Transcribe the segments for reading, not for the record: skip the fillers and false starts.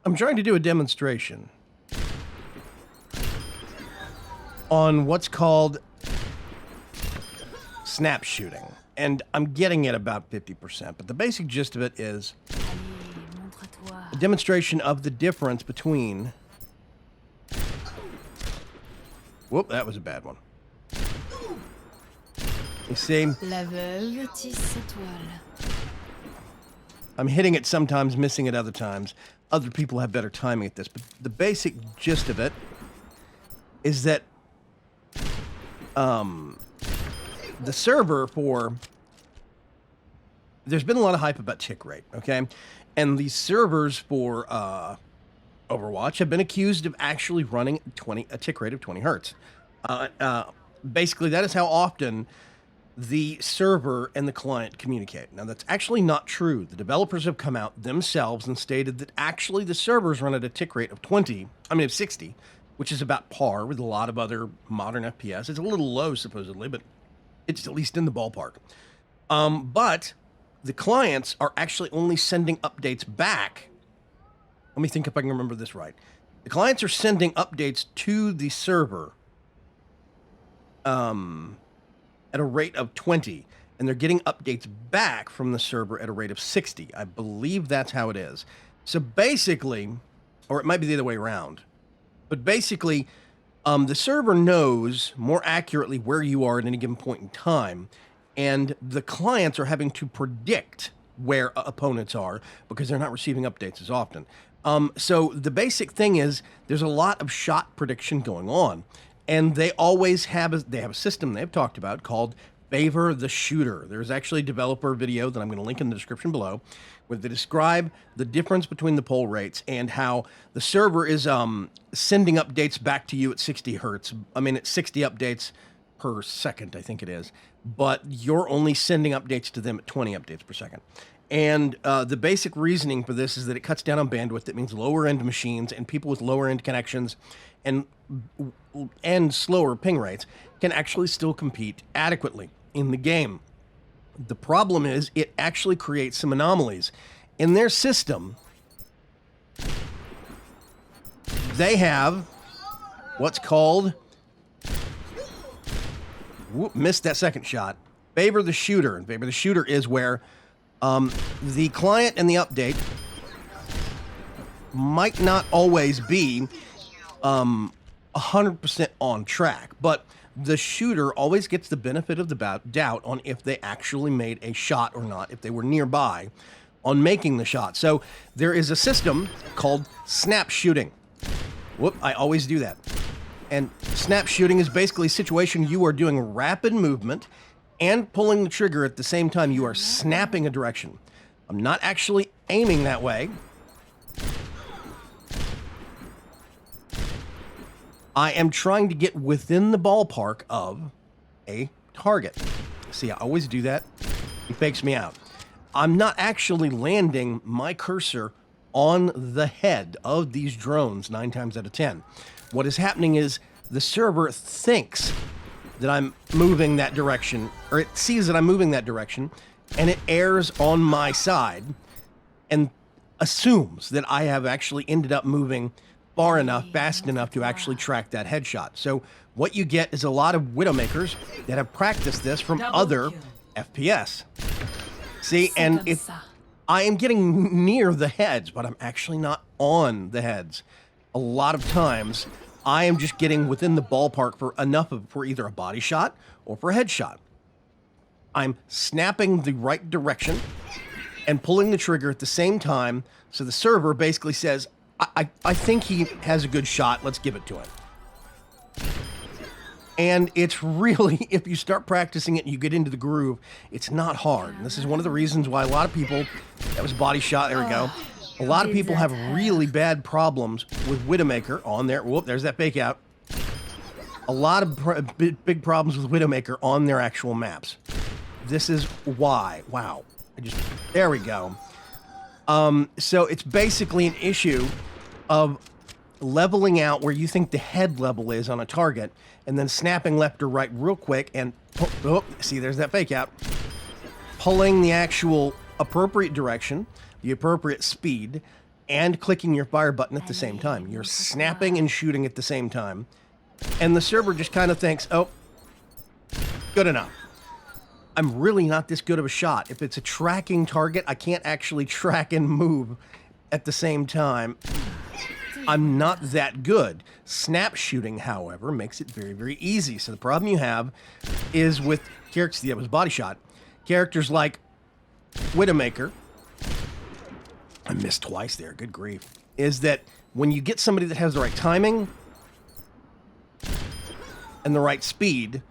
I'm trying to do a demonstration on what's called snap shooting, and I'm getting it about 50%, but the basic gist of it is a demonstration of the difference between... Whoop, that was a bad one. You see? La veuve tisse sa toile. I'm hitting it sometimes, missing it other times. Other people have better timing at this, but the basic gist of it is that the server for... There's been a lot of hype about tick rate, okay? And these servers for Overwatch have been accused of actually running a tick rate of 20 hertz. Basically, that is how often the server and the client communicate. Now, that's actually not true. The developers have come out themselves and stated that actually the servers run at a tick rate of 60, which is about par with a lot of other modern FPS. It's a little low, supposedly, but it's at least in the ballpark. But the clients are actually only sending updates back. Let me think if I can remember this right. The clients are sending updates to the server at a rate of 20, and they're getting updates back from the server at a rate of 60. I believe that's how it is. So basically, or it might be the other way around, but basically, the server knows more accurately where you are at any given point in time, and the clients are having to predict where opponents are because they're not receiving updates as often. So the basic thing is there's a lot of shot prediction going on, and they always have a system they've talked about called Favor the Shooter. There's actually a developer video that I'm going to link in the description below where they describe the difference between the poll rates and how the server is sending updates back to you at 60 hertz. I mean, it's 60 updates per second, I think it is, but you're only sending updates to them at 20 updates per second. And the basic reasoning for this is that it cuts down on bandwidth. That means lower end machines and people with lower end connections and slower ping rates can actually still compete adequately in the game. The problem is it actually creates some anomalies. In their system, they have what's called... Whoop, missed that second shot. Favor the Shooter. And Favor the Shooter is where the client and the update might not always be 100% on track, but the shooter always gets the benefit of the doubt on if they actually made a shot or not, if they were nearby on making the shot. So there is a system called snap shooting. Whoop, I always do that. And snap shooting is basically a situation you are doing rapid movement and pulling the trigger at the same time you are snapping a direction. I'm not actually aiming that way. I am trying to get within the ballpark of a target. See, I always do that. He fakes me out. I'm not actually landing my cursor on the head of these drones 9 times out of 10. What is happening is the server thinks that I'm moving that direction, or it sees that I'm moving that direction, and it airs on my side and assumes that I have actually ended up moving far enough, fast enough to actually track that headshot. So what you get is a lot of Widowmakers that have practiced this from other FPS. See, and I am getting near the heads, but I'm actually not on the heads. A lot of times, I am just getting within the ballpark for enough for either a body shot or for a headshot. I'm snapping the right direction and pulling the trigger at the same time, so the server basically says, I think he has a good shot, let's give it to him. And it's really, if you start practicing it and you get into the groove, it's not hard. And this is one of the reasons why a lot of people, that was body shot, there we go. A lot of people have really bad problems with Widowmaker on their, whoop, there's that fake out. A lot of big problems with Widowmaker on their actual maps. This is why, wow, there we go. So it's basically an issue of leveling out where you think the head level is on a target, and then snapping left or right real quick and, oh, see, there's that fake out. Pulling the actual appropriate direction, the appropriate speed, and clicking your fire button at the same time. You're snapping and shooting at the same time. And the server just kind of thinks, oh, good enough. I'm really not this good of a shot. If it's a tracking target, I can't actually track and move at the same time. I'm not that good. Snap shooting, however, makes it very, very easy. So the problem you have is with characters, that was body shot, characters like Widowmaker, I missed twice there, good grief, is that when you get somebody that has the right timing and the right speed,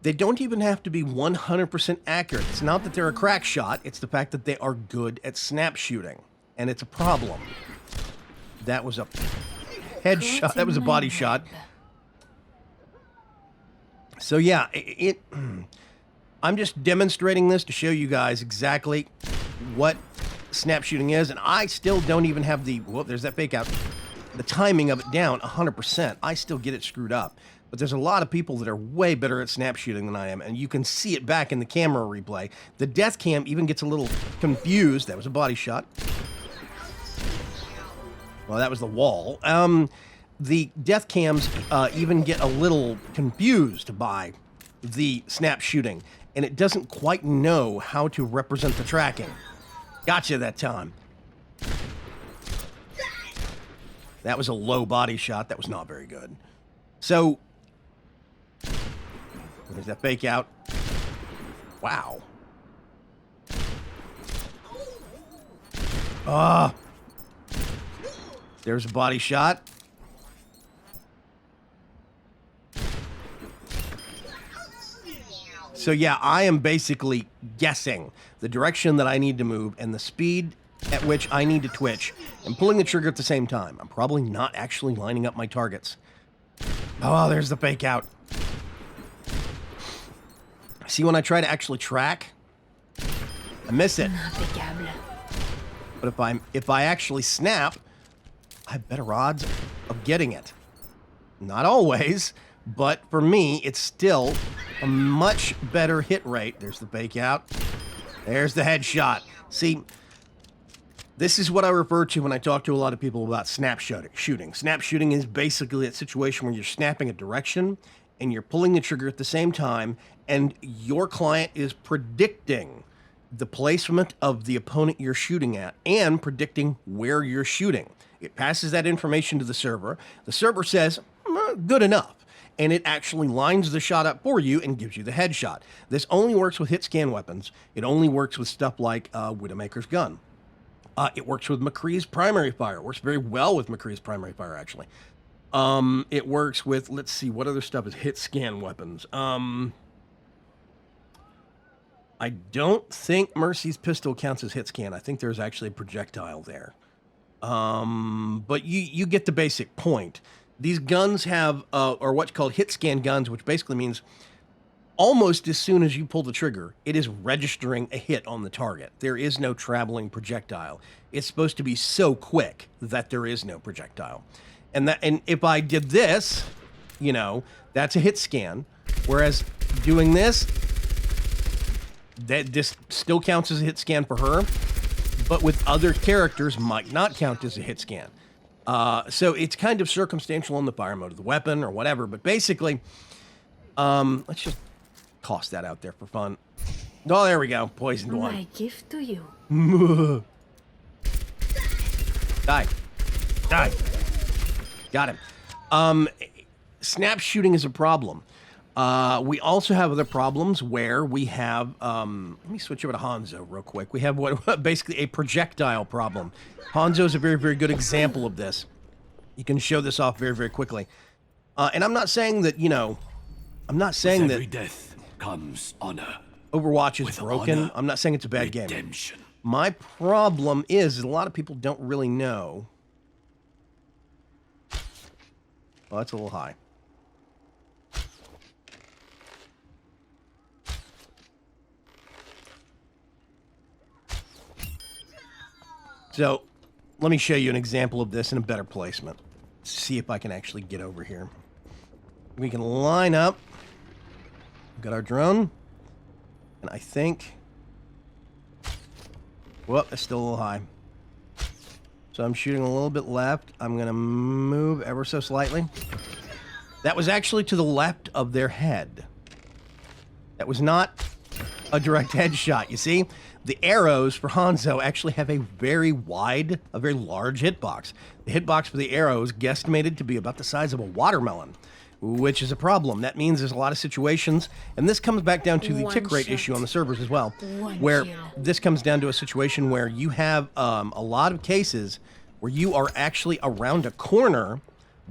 they don't even have to be 100% accurate. It's not that they're a crack shot, it's the fact that they are good at snap shooting. And it's a problem. That was a headshot, that was a body shot. So yeah, I'm just demonstrating this to show you guys exactly what snap shooting is, and I still don't even have the, whoop, there's that fake out, the timing of it down 100%. I still get it screwed up. But there's a lot of people that are way better at snap shooting than I am, and you can see it back in the camera replay. The death cam even gets a little confused. That was a body shot. Well, that was the wall. The death cams even get a little confused by the snap shooting, and it doesn't quite know how to represent the tracking. Gotcha that time. That was a low body shot. That was not very good. So, there's that fake out. Wow. There's a body shot. So yeah, I am basically guessing the direction that I need to move and the speed at which I need to twitch and pulling the trigger at the same time. I'm probably not actually lining up my targets. Oh, there's the fake out. See, when I try to actually track, I miss it. But if I actually snap, I have better odds of getting it. Not always, but for me, it's still a much better hit rate. There's the fake out. There's the headshot. See, this is what I refer to when I talk to a lot of people about snap shooting. Snap shooting is basically a situation where you're snapping a direction and you're pulling the trigger at the same time, and your client is predicting the placement of the opponent you're shooting at and predicting where you're shooting. It passes that information to the server. The server says, good enough. And it actually lines the shot up for you and gives you the headshot. This only works with hit scan weapons. It only works with stuff like Widowmaker's gun. It works with McCree's primary fire. It works very well with McCree's primary fire, actually. It works with, let's see, what other stuff is hit scan weapons? I don't think Mercy's pistol counts as hit scan. I think there's actually a projectile there. But you get the basic point. These guns have, or what's called hit scan guns, which basically means almost as soon as you pull the trigger, it is registering a hit on the target. There is no traveling projectile. It's supposed to be so quick that there is no projectile. And if I did this, you know, that's a hit scan. Whereas doing this still counts as a hit scan for her, but with other characters might not count as a hit scan. So it's kind of circumstantial on the fire mode of the weapon or whatever, but basically, let's just toss that out there for fun. Oh, there we go. Poisoned one. My gift to you. Die. Die. Got him. Snap shooting is a problem. We also have other problems where we have, let me switch over to Hanzo real quick. We have what basically a projectile problem. Hanzo is a very, very good example of this. You can show this off very, very quickly. And I'm not saying that, you know, I'm not saying With that every death comes honor. Overwatch is With broken. honor, I'm not saying it's a bad game. redemption. My problem is a lot of people don't really know. Oh, that's a little high. So, let me show you an example of this in a better placement. See if I can actually get over here. We can line up. We've got our drone. And I think... Whoop, that's still a little high. So I'm shooting a little bit left. I'm going to move ever so slightly. That was actually to the left of their head. That was not a direct headshot. You see, the arrows for Hanzo actually have a very wide, a very large hitbox. The hitbox for the arrows guesstimated to be about the size of a watermelon, which is a problem. That means there's a lot of situations, and this comes back down to the tick rate issue on the servers as well, where this comes down to a situation where you have a lot of cases where you are actually around a corner,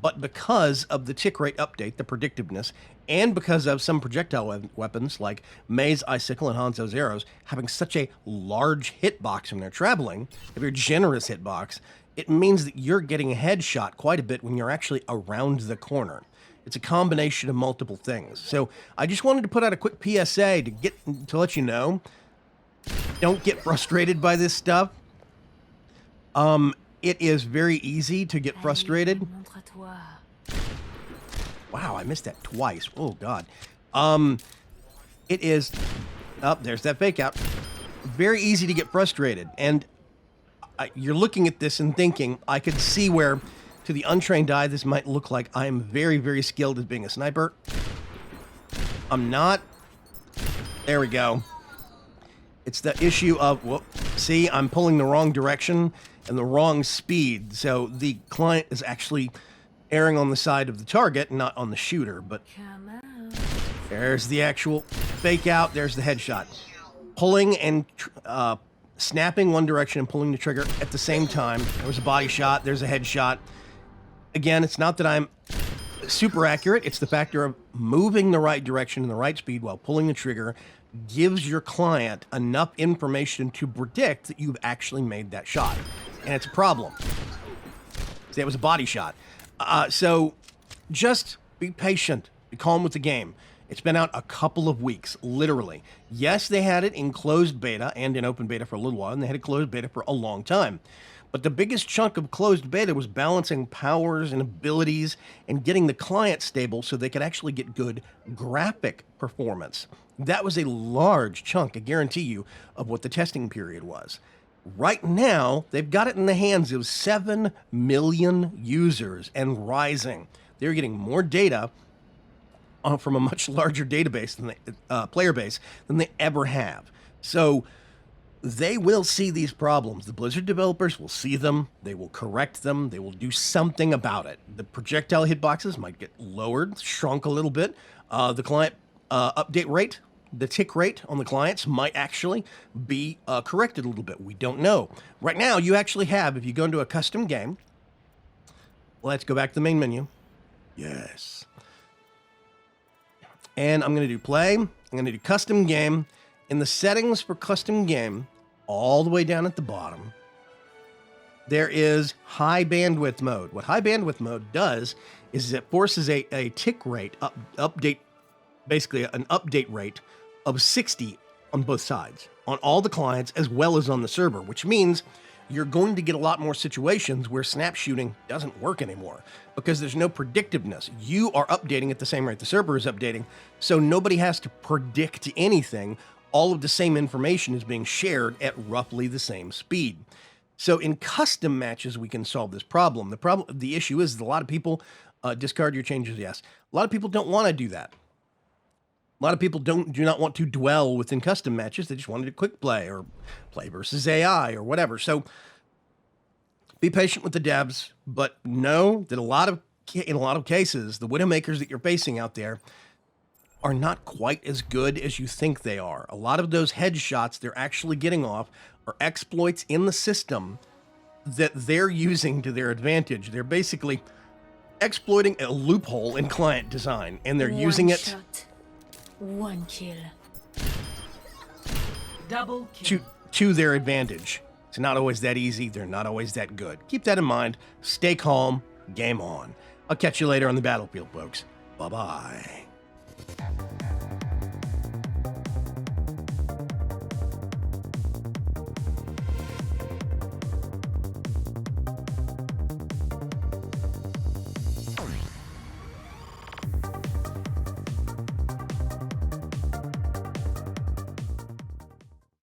but because of the tick rate update, the predictiveness, and because of some projectile weapons like May's Icicle and Hanzo's arrows having such a large hitbox when they're traveling, a very generous hitbox, it means that you're getting a headshot quite a bit when you're actually around the corner. It's a combination of multiple things. So I just wanted to put out a quick PSA to let you know, don't get frustrated by this stuff. It is very easy to get frustrated. Wow, I missed that twice. Oh, God. It is... Oh, there's that fake out. Very easy to get frustrated. And you're looking at this and thinking, I could see where, to the untrained eye, this might look like I am very, very skilled at being a sniper. I'm not. There we go. It's the issue of, whoop, see, I'm pulling the wrong direction and the wrong speed. So the client is actually erring on the side of the target, not on the shooter. But there's the actual fake out. There's the headshot. Pulling and snapping one direction and pulling the trigger at the same time. There was a body shot. There's a headshot. Again, it's not that I'm super accurate. It's the factor of moving the right direction and the right speed while pulling the trigger gives your client enough information to predict that you've actually made that shot. And it's a problem. See, it was a body shot. So just be patient. Be calm with the game. It's been out a couple of weeks, literally. Yes, they had it in closed beta and in open beta for a little while, and they had a closed beta for a long time. But the biggest chunk of closed beta was balancing powers and abilities and getting the client stable so they could actually get good graphic performance. That was a large chunk, I guarantee you, of what the testing period was. Right now, they've got it in the hands of 7 million users and rising. They're getting more data from a much larger database than player base than they ever have. So they will see these problems. The Blizzard developers will see them. They will correct them. They will do something about it. The projectile hitboxes might get lowered, shrunk a little bit. The client update rate, the tick rate on the clients might actually be corrected a little bit. We don't know. Right now, you actually have, if you go into a custom game, let's go back to the main menu. Yes. And I'm going to do play. I'm going to do custom game. In the settings for custom game, all the way down at the bottom, there is high bandwidth mode. What high bandwidth mode does is it forces a tick rate update, basically an update rate of 60 on both sides, on all the clients as well as on the server, which means you're going to get a lot more situations where snap shooting doesn't work anymore because there's no predictiveness. You are updating at the same rate the server is updating, so nobody has to predict anything. All of the same information is being shared at roughly the same speed. So in custom matches, we can solve this problem. The issue is that a lot of people discard your changes, yes. A lot of people don't want to do that. A lot of people do not want to dwell within custom matches. They just want to do quick play or play versus AI or whatever. So be patient with the devs, but know that in a lot of cases, the Widowmakers that you're facing out there are not quite as good as you think they are. A lot of those headshots they're actually getting off are exploits in the system that they're using to their advantage. They're basically exploiting a loophole in client design, and they're using it... Shot. One kill. Double kill. To their advantage. It's not always that easy. They're not always that good. Keep that in mind. Stay calm. Game on. I'll catch you later on the battlefield, folks. Bye-bye.